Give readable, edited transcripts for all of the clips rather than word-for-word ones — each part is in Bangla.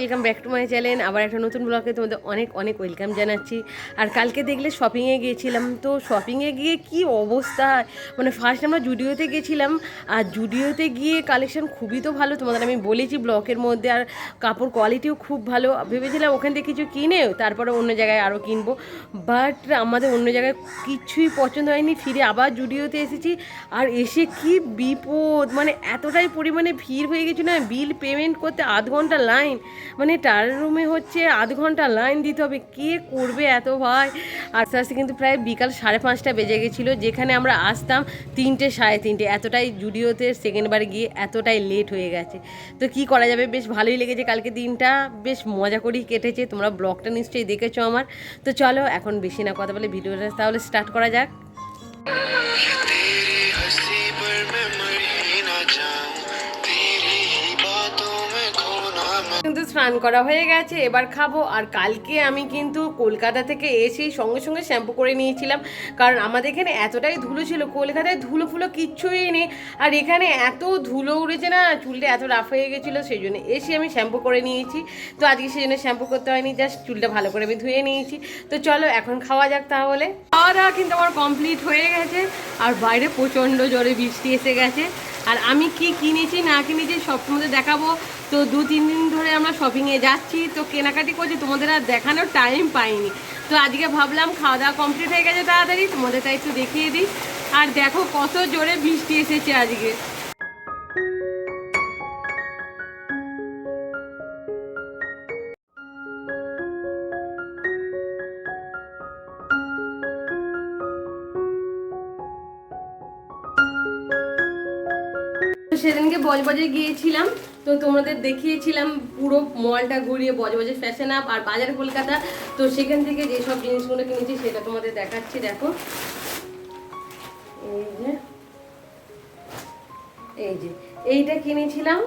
Welcome back to my channel. আবার একটা নতুন ব্লগে তোমাদের অনেক অনেক ওয়েলকাম জানাচ্ছি। আর কালকে দেখলে শপিংয়ে গিয়েছিলাম, তো শপিংয়ে গিয়ে কি অবস্থা, মানে ফার্স্ট আমরা জুডিওতে গেছিলাম। আর জুডিওতে গিয়ে কালেকশন খুবই তো ভালো, তোমাদের আমি বলেছি ব্লগের মধ্যে। আর কাপড় কোয়ালিটিও খুব ভালো। ভেবেছিলাম ওখান থেকে কিছু কিনে তারপরে অন্য জায়গায় আরও কিনবো, বাট আমাদের অন্য জায়গায় কিছুই পছন্দ হয়নি। ফিরে আবার জুডিওতে এসেছি, আর এসে কি বিপদ, মানে এতটাই পরিমাণে ভিড় হয়ে গেছে না, বিল পেমেন্ট করতে আধ ঘন্টা লাইন, মানে ট্রায়াল রুমে হচ্ছে আধ ঘন্টা লাইন দিতে হবে, কে করবে এত ভাই। আস্তে আস্তে কিন্তু প্রায় বিকাল 5:30 বেজে গেছিলো, যেখানে আমরা আসতাম 3টে 3:30। এতটাই জুডিওতে সেকেন্ডবার গিয়ে এতটাই লেট হয়ে গেছে। তো কি করা যাবে, বেশ ভালোই লেগেছে কালকে দিনটা, বেশ মজা করেই কেটেছে। তোমরা ব্লগটা নিশ্চয়ই দেখেছো আমার। তো চলো এখন বেশি না কথা বলে ভিডিওটা তাহলে স্টার্ট করা যাক। কিন্তু স্নান করা হয়ে গেছে, এবার খাবো। আর কালকে আমি কিন্তু কলকাতা থেকে এসেই সঙ্গে সঙ্গে শ্যাম্পু করে নিয়েছিলাম, কারণ আমাদের এখানে এতটাই ধুলো ছিল। কলকাতায় ধুলো ফুলো কিচ্ছুই নেই, আর এখানে এত ধুলো উড়েছে না, চুলটা এত রাফ হয়ে গেছিলো, সেই জন্য এসে আমি শ্যাম্পু করে নিয়েছি। তো আজকে সেই জন্য শ্যাম্পু করতে হয়নি, জাস্ট চুলটা ভালো করে আমি ধুয়ে নিয়েছি। তো চলো এখন খাওয়া যাক তাহলে। খাওয়া দাওয়া কিন্তু আমার কমপ্লিট হয়ে গেছে, আর বাইরে প্রচণ্ড জোরে বৃষ্টি এসে গেছে। আর আমি কি কিনেছি না কিনেছি সব তোমাদের দেখাবো। তো 2-3 দিন ধরে আমরা শপিংয়ে যাচ্ছি, তো কেনাকাটি করছি, তোমাদের আর দেখানোর টাইম পাইনি। তো আজকে ভাবলাম খাওয়া দাওয়া কমপ্লিট হয়ে গেছে তাড়াতাড়ি, তোমাদের তাই একটু দেখিয়ে দিই। আর দেখো কত জোরে বৃষ্টি এসেছে আজকে। সেদিনকে বজবজে গিয়েছিলাম, তো তোমাদের দেখিয়েছিলাম পুরো মলটা ঘুরিয়ে, বজবজে ফ্যাশন আপ আর বাজার কলকাতা। তো সেখান থেকে যেসব জিনিসগুলো কিনেছি সেটা তোমাদের দেখাচ্ছি। দেখো এই যে এইটা কিনেছিলাম,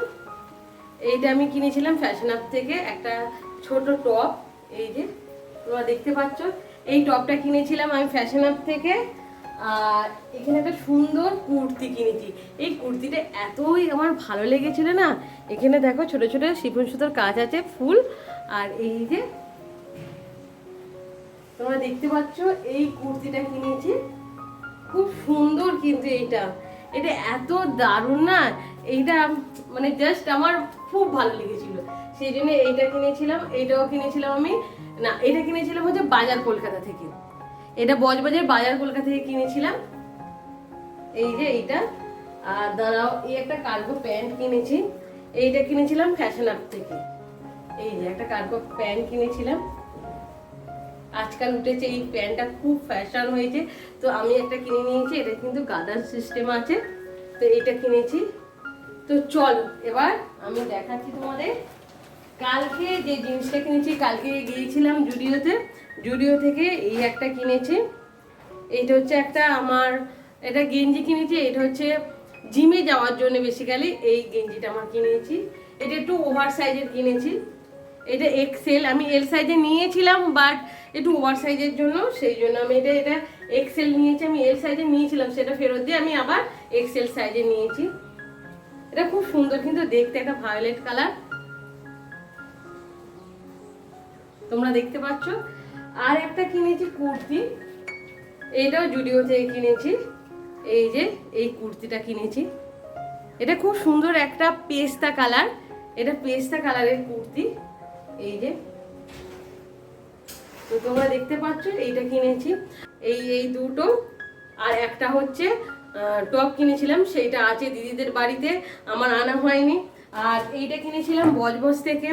এইটা আমি কিনেছিলাম ফ্যাশন আপ থেকে, একটা ছোট টপ। এই যে তোমরা দেখতে পাচ্ছ, এই টপটা কিনেছিলাম আমি ফ্যাশন আপ থেকে। আর এখানে একটা সুন্দর কুর্তি কিনেছি, এই কুর্তিটা এতই আমার ভালো লেগেছিল না। এখানে দেখো ছোট ছোট শিফন সুতোর কাজ আছে, ফুল। আর এই যে তোমরা দেখতে পাচ্ছ, এই কুর্তিটা কিনেছি, খুব সুন্দর। কিন্তু এটা এত দারুণ না, এইটা মানে জাস্ট আমার খুব ভালো লেগেছিল, সেই জন্য এইটা কিনেছিলাম। এইটাও কিনেছিলাম আমি, না এটা কিনেছিলাম হচ্ছে বাজার কলকাতা থেকে, এটা বজবজের বাজার কলকাতা থেকে কিনেছিলাম। এই যে এইটা। আর দাঁড়াও, এই একটা কার্গো প্যান্ট কিনেছি, এইটা কিনেছিলাম ফ্যাশন আপ থেকে। এই যে একটা কার্গো প্যান্ট কিনেছিলাম, আজকাল উঠেছে এই প্যান্টটা, খুব ফ্যাশন হয়েছে, তো আমি একটা কিনে নিয়েছি। এটা কিন্তু গাদার সিস্টেম আছে, তো এটা কিনেছি। তো চলো এবার আমি দেখাচ্ছি তোমাদের কালকে যে জিনিসটা কিনেছি। কালকে গিয়েছিলাম জুডিওতে, জুডিও থেকে এই একটা কিনেছি। এইটা হচ্ছে একটা আমার, এটা গেঞ্জি কিনেছি, এটা হচ্ছে জিমে যাওয়ার জন্য বেসিক্যালি এই গেঞ্জিটা আমার কিনেছি। এটা একটু ওভার সাইজের কিনেছি, এটা এক্সেল, আমি এল সাইজে নিয়েছিলাম, বাট একটু ওভার সাইজের জন্য, সেই জন্য আমি এটা এক্সেল নিয়েছি। আমি এল সাইজে নিয়েছিলাম, সেটা ফেরত দিয়ে আমি আবার এক্সেল সাইজে নিয়েছি। এটা খুব সুন্দর কিন্তু দেখতে, একটা ভায়োলেট কালার, তোমরা দেখতে পাচ্ছ। আর একটা কিনেছি কুর্তি, এইটাও জুডিও থেকে কিনেছি। এই যে এই কুর্তিটা কিনেছি, এটা খুব সুন্দর, একটা পেস্তা কালার, এটা পেস্তা কালারের কুর্তি। এই যে তো তোমরা দেখতে পাচ্ছ, এইটা কিনেছি। এই দুটো। আর একটা হচ্ছে টপ কিনেছিলাম, সেইটা আছে দিদিদের বাড়িতে, আমার আনা হয়নি। আর এইটা কিনেছিলাম বজবজ থেকে,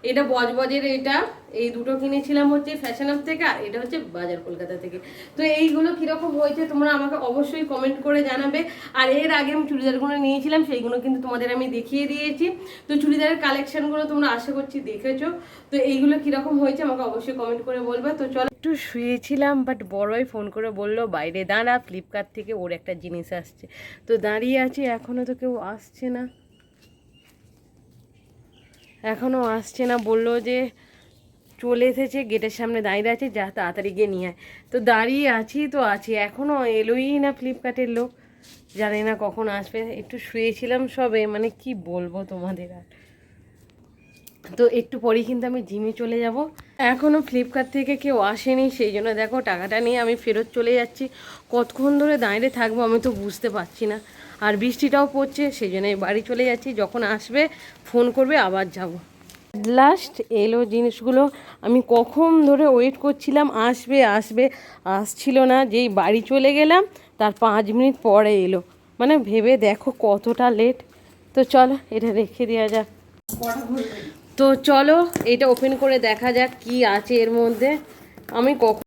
এটা বজবজের, এটা এই দুটো কিনেছিলাম হচ্ছে ফ্যাশন আপ থেকে, আর এটা হচ্ছে বাজার কলকাতা থেকে। তো এইগুলো কীরকম হয়েছে তোমরা আমাকে অবশ্যই কমেন্ট করে জানাবে। আর এর আগে আমি চুড়িদারগুলো নিয়েছিলাম, সেইগুলো কিন্তু তোমাদের আমি দেখিয়ে দিয়েছি। তো চুড়িদারের কালেকশনগুলো তোমরা আশা করছি দেখেছো। তো এইগুলো কীরকম হয়েছে আমাকে অবশ্যই কমেন্ট করে বলবে। তো চলো, একটু শুয়েছিলাম, বাট বড়ই ফোন করে বললো বাইরে দাঁড়া, ফ্লিপকার্ট থেকে ওর একটা জিনিস আসছে। তো দাঁড়িয়ে আছি, এখনও তো কেউ আসছে না, এখনও আসছে না। বললো যে চলে এসেছে, গেটের সামনে দাঁড়িয়ে আছে, যা তাড়াতাড়ি গিয়ে নিয়ে আয়। তো দাঁড়িয়ে আছি তো আছি, এখনও এলোই না ফ্লিপকার্টের লোক, জানি না কখন আসবে। একটু শুয়েছিলাম সবে, মানে কি বলবো তোমাদের আর। তো একটু পরেই কিন্তু আমি জিমে চলে যাব। এখনও ফ্লিপকার্ট থেকে কেউ আসেনি, সেই জন্য দেখো টাকাটা নিয়ে আমি ফেরত চলে যাচ্ছি। কতক্ষণ ধরে দাঁড়িয়ে থাকবো আমি তো বুঝতে পারছি না, আর বৃষ্টিটাও পড়ছে, সেই জন্য বাড়ি চলে যাচ্ছি। যখন আসবে ফোন করবে, আবার যাব। লাস্ট এলো জিনিসগুলো, আমি কখন ধরে ওয়েট করছিলাম আসবে আসবে, আসছিল না। যেই বাড়ি চলে গেলাম তার 5 মিনিট পরে এলো, মানে ভেবে দেখো কতটা লেট। তো চলো এটা রেখে দেওয়া যাক। তো চলো এটা ওপেন করে দেখা যাক কি আছে এর মধ্যে। আমি কখন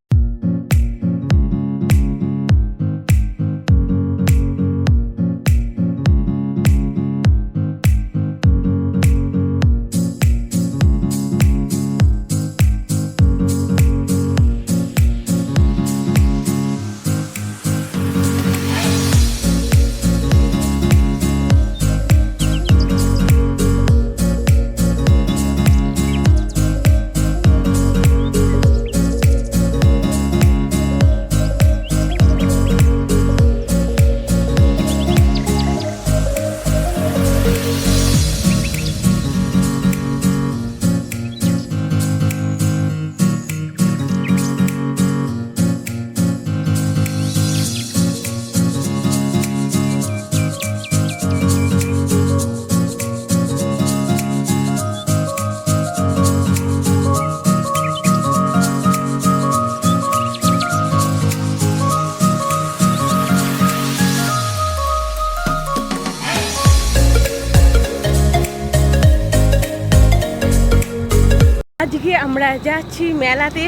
আজকে আমরা যাচ্ছি মেলাতে,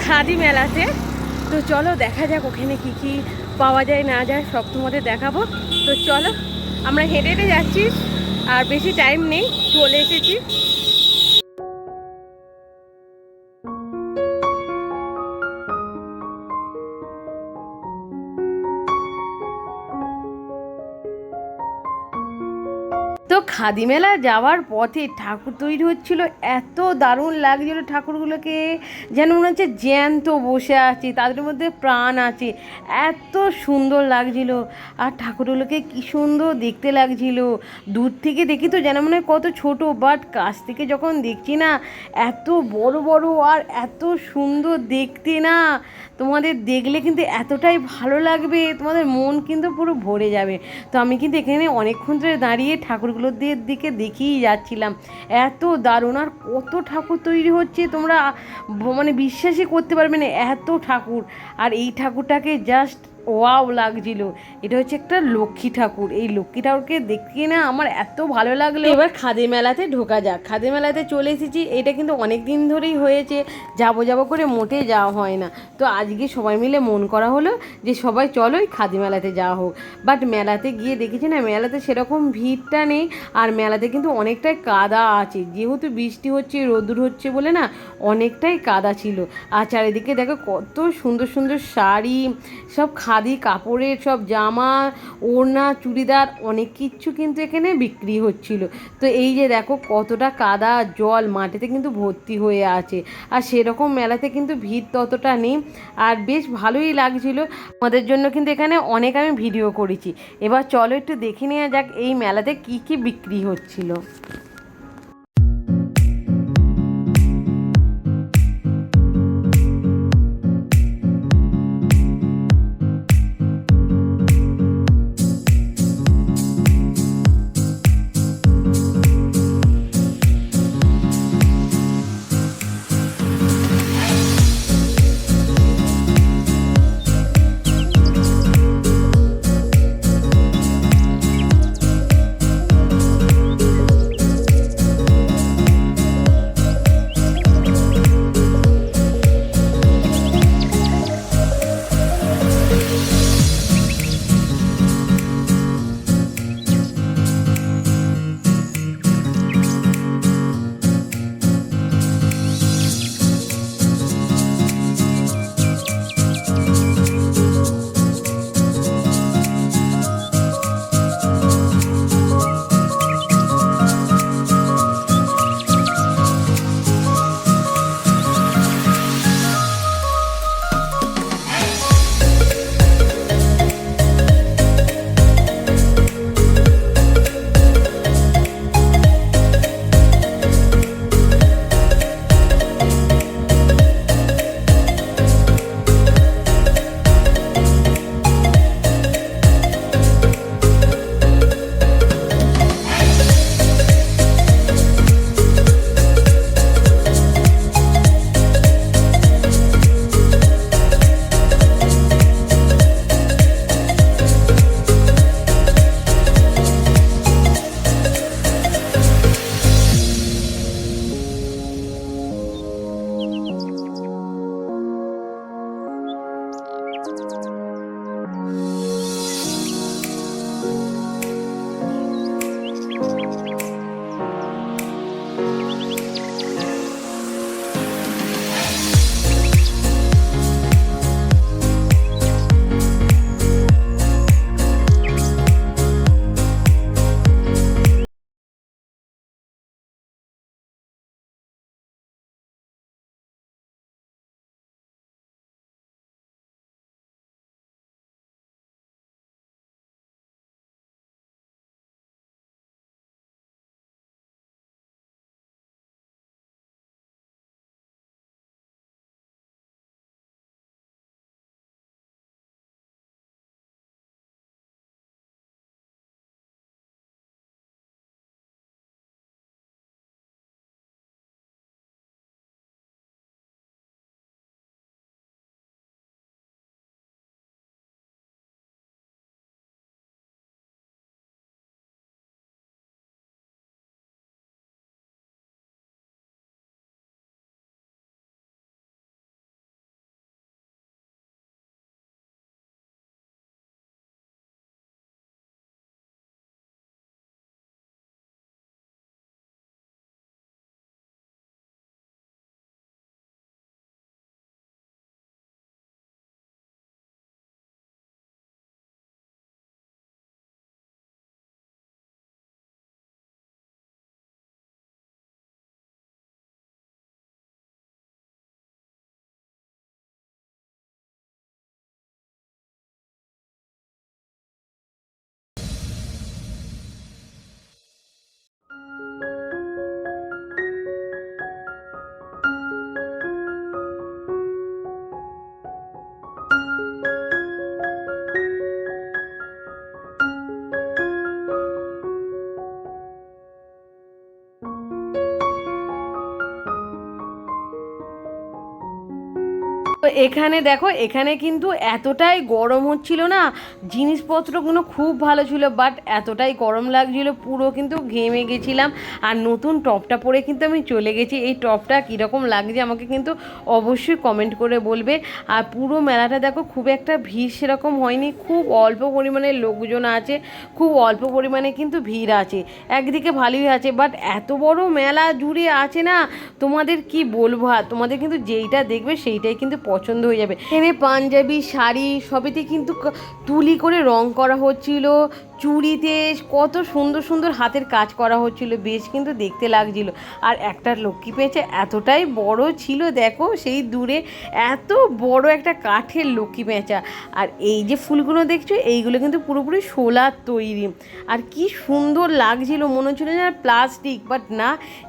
খাদি মেলাতে। তো চলো দেখা যাক ওখানে কি কি পাওয়া যায় না যায় সব তোমাদের দেখাবো। তো চলো আমরা হেঁটে হেঁটে যাচ্ছি, আর বেশি টাইম নেই, চলে এসেছি। তো খাদি মেলা যাওয়ার পথে ঠাকুর তৈরি হচ্ছিল, এত দারুণ লাগছিল ঠাকুরগুলোকে, যেন মনে হচ্ছে জ্যান্ত বসে আছে, তাদের মধ্যে প্রাণ আছে, এত সুন্দর লাগছিল। আর ঠাকুরগুলোকে কি সুন্দর দেখতে লাগছিল, দূর থেকে দেখি তো যেন মনে হয় কত ছোট, বাট কাছ থেকে যখন দেখছি না এত বড় বড় আর এত সুন্দর দেখতে না। তোমাদের দেখলে কিন্তু এতটাই ভালো লাগবে, তোমাদের মন কিন্তু পুরো ভরে যাবে। তো আমি কিন্তু এখানে অনেকক্ষণ ধরে দাঁড়িয়ে ঠাকুরগুলোর দিকে দেখেই যাচ্ছিলাম, এত দারুণ। আর কত ঠাকুর তৈরি হচ্ছে তোমরা মানে বিশ্বাসই করতে পারবে না, এত ঠাকুর। আর এই ঠাকুরটাকে জাস্ট ওয়াও লাগছিল। এটা হচ্ছে একটা লক্ষ্মী ঠাকুর, এই লক্ষ্মী ঠাকুরকে দেখতে না আমার এত ভালো লাগলো। এবার খাদি মেলাতে ঢোকা যাক। খাদি মেলাতে চলে এসেছি, এটা কিন্তু অনেক দিন ধরেই হয়েছে, যাবো যাবো করে মোটে যাওয়া হয় না। তো আজকে সবাই মিলে মন করা হলো যে সবাই চলো এই খাদি মেলাতে যাওয়া হোক। বাট মেলাতে গিয়ে দেখেছি না, মেলাতে সেরকম ভিড়টা নেই, আর মেলাতে কিন্তু অনেকটাই কাদা আছে, যেহেতু বৃষ্টি হচ্ছে রোদ্দুর হচ্ছে বলে না অনেকটাই কাদা ছিল। আর চারিদিকে দেখো কত সুন্দর সুন্দর শাড়ি, সব খাদি কাপড়ের সব জামা, ওড়না, চুড়িদার, অনেক কিছু কিন্তু এখানে বিক্রি হচ্ছিল। তো এই যে দেখো কতটা কাদা, জল মাটিতে কিন্তু ভর্তি হয়ে আছে। আর সেরকম মেলাতে কিন্তু ভিড় ততটা নেই, আর বেশ ভালোই লাগছিল। আমাদের জন্য কিন্তু এখানে অনেক আমি ভিডিও করেছি। এবার চলো একটু দেখে নেওয়া যাক এই মেলাতে কি কি বিক্রি হচ্ছিল। তো এখানে দেখো, এখানে কিন্তু এতটাই গরম হচ্ছিল না, জিনিসপত্রগুলো খুব ভালো ছিল, বাট এতটাই গরম লাগছিল পুরো কিন্তু ঘেমে গেছিলাম। আর নতুন টপটা পরে কিন্তু আমি চলে গেছি। এই টপটা কীরকম লাগছে আমাকে কিন্তু অবশ্যই কমেন্ট করে বলবে। আর পুরো মেলাটা দেখো, খুব একটা ভিড় সেরকম হয়নি, খুব অল্প পরিমাণে লোকজন আছে, খুব অল্প পরিমাণে কিন্তু ভিড় আছে, একদিকে ভালোই আছে। বাট এত বড় মেলা জুড়ে আছে না, তোমাদের কি বলবো, আর তোমাদের কিন্তু যেইটা দেখবে সেইটাই কিন্তু পছন্দ হয়ে যাবে। এখানে পাঞ্জাবি শাড়ি সবেতে কিন্তু তুলি করে রং করা হচ্ছিল, চুড়িতে কত সুন্দর সুন্দর হাতের কাজ করা হচ্ছিল, বেশ কিন্তু দেখতে লাগছিল। আর একটা লক্ষ্মী পেঁচা এতটাই বড় ছিল দেখো, সেই দূরে এত বড় একটা কাঠের লক্ষ্মী পেঁচা। আর এই যে ফুলগুলো দেখছো, এইগুলো কিন্তু পুরোপুরি শোলার তৈরি। আর কি সুন্দর লাগছিল, মনে হচ্ছিল যে প্লাস্টিক, বাট না,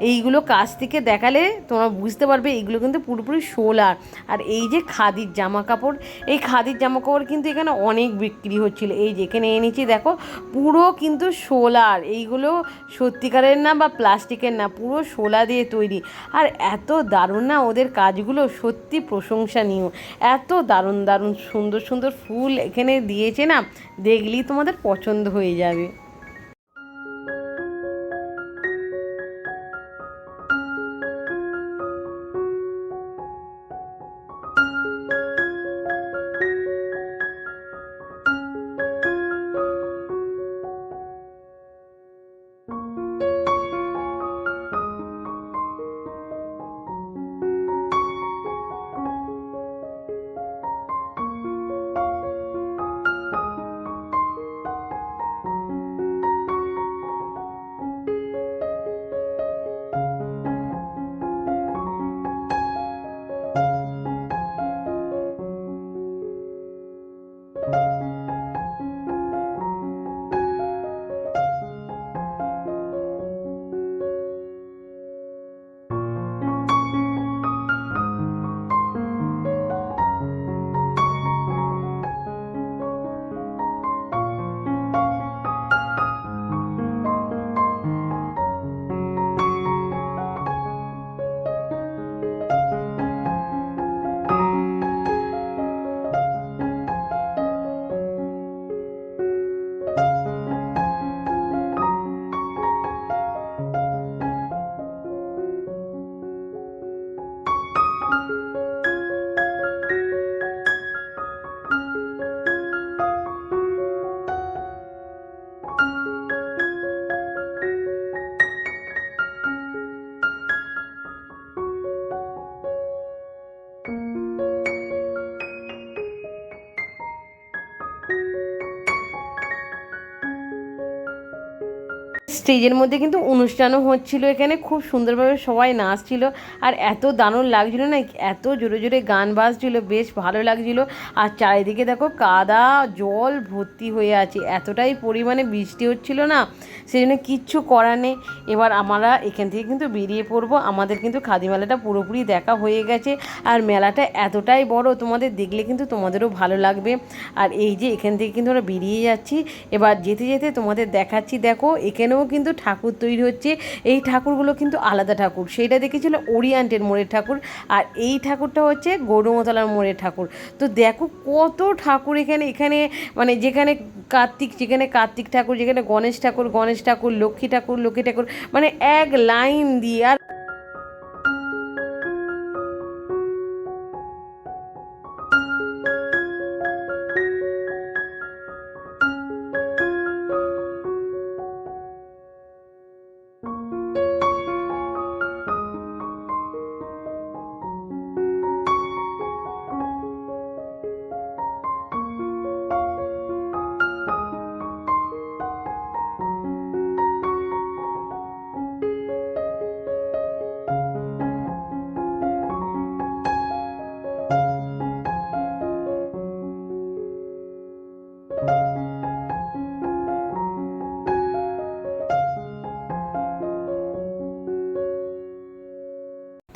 এইগুলো কাছ থেকে দেখালে তোমরা বুঝতে পারবে এইগুলো কিন্তু পুরোপুরি শোলার। আর এই যে খাদির জামা কাপড়, এই খাদির জামা কাপড় কিন্তু এখানে অনেক বিক্রি হচ্ছিল। এই যেখানে এনেছি দেখো, পুরো কিন্তু শোলার, এইগুলো সত্যিকারের না বা প্লাস্টিকের না, পুরো শোলা দিয়ে তৈরি। আর এত দারুণ না ওদের কাজগুলো, সত্যি প্রশংসনীয়। এত দারুণ দারুণ সুন্দর সুন্দর ফুল এখানে দিয়েছে না, দেখলেই তোমাদের পছন্দ হয়ে যাবে। স্টেজের মধ্যে কিন্তু অনুষ্ঠানও হচ্ছিল, এখানে খুব সুন্দরভাবে সবাই নাচছিল। আর এত দারুণ লাগছিল না, এত জোরে জোরে গান বাজছিল, বেশ ভালো লাগছিল। আর চারিদিকে দেখো কাদা জল ভর্তি হয়ে আছে, এতটাই পরিমাণে বৃষ্টি হচ্ছিল না, সেই জন্য কিচ্ছু করার নেই। এবার আমরা এখান থেকে কিন্তু বেরিয়ে পড়বো। আমাদের কিন্তু খাদি মেলাটা পুরোপুরি দেখা হয়ে গেছে। আর মেলাটা এতটাই বড়, তোমাদের দেখলে কিন্তু তোমাদেরও ভালো লাগবে। আর এই যে এখান থেকে কিন্তু আমরা বেরিয়ে যাচ্ছি, এবার যেতে যেতে তোমাদের দেখাচ্ছি। দেখো এখানেও কিন্তু ঠাকুর তৈরি হচ্ছে, এই ঠাকুরগুলো কিন্তু আলাদা ঠাকুর। সেইটা দেখেছিল ওরিয়েন্টের মোড়ের ঠাকুর, আর এই ঠাকুরটা হচ্ছে গরুমতলার মোড়ের ঠাকুর। তো দেখো কত ঠাকুর এখানে, এখানে মানে যেখানে কার্তিক ঠাকুর, যেখানে গণেশ ঠাকুর, লক্ষ্মী ঠাকুর, মানে এক লাইন দিয়ে। আর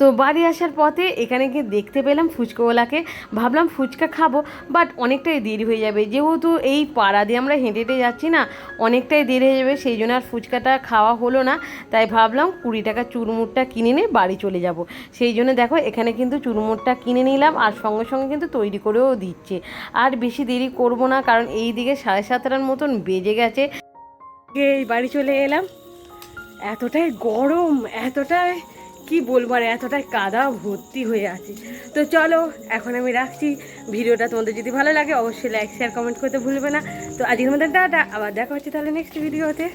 তো বাড়ি আসার পথে এখানে গিয়ে দেখতে পেলাম ফুচকাওয়ালাকে, ভাবলাম ফুচকা খাবো, বাট অনেকটাই দেরি হয়ে যাবে, যেহেতু এই পাড়া দিয়ে আমরা হেঁটে হেঁটে যাচ্ছি না, অনেকটাই দেরি হয়ে যাবে, সেই জন্য আর ফুচকাটা খাওয়া হলো না। তাই ভাবলাম 20 টাকা চুরমুরটা কিনে নিয়ে বাড়ি চলে যাব। সেই জন্য দেখো এখানে কিন্তু চুরমুরটা কিনে নিলাম, আর সঙ্গে সঙ্গে কিন্তু তৈরি করেও দিচ্ছে। আর বেশি দেরি করব না, কারণ এই দিকে 7:30টার মতন বেজে গেছে। এই বাড়ি চলে এলাম, এতটাই গরম, এতটাই কি বলবো, আর এতটাই কাদা ভর্তি হয়ে আছে। তো চলো এখন আমি রাখছি। ভিডিওটা তোমাদের যদি ভালো লাগে অবশ্যই লাইক শেয়ার কমেন্ট করতে ভুলবে না। তো আজকের মধ্যে টাটা, আবার দেখা হচ্ছে তাহলে নেক্সট ভিডিওতে।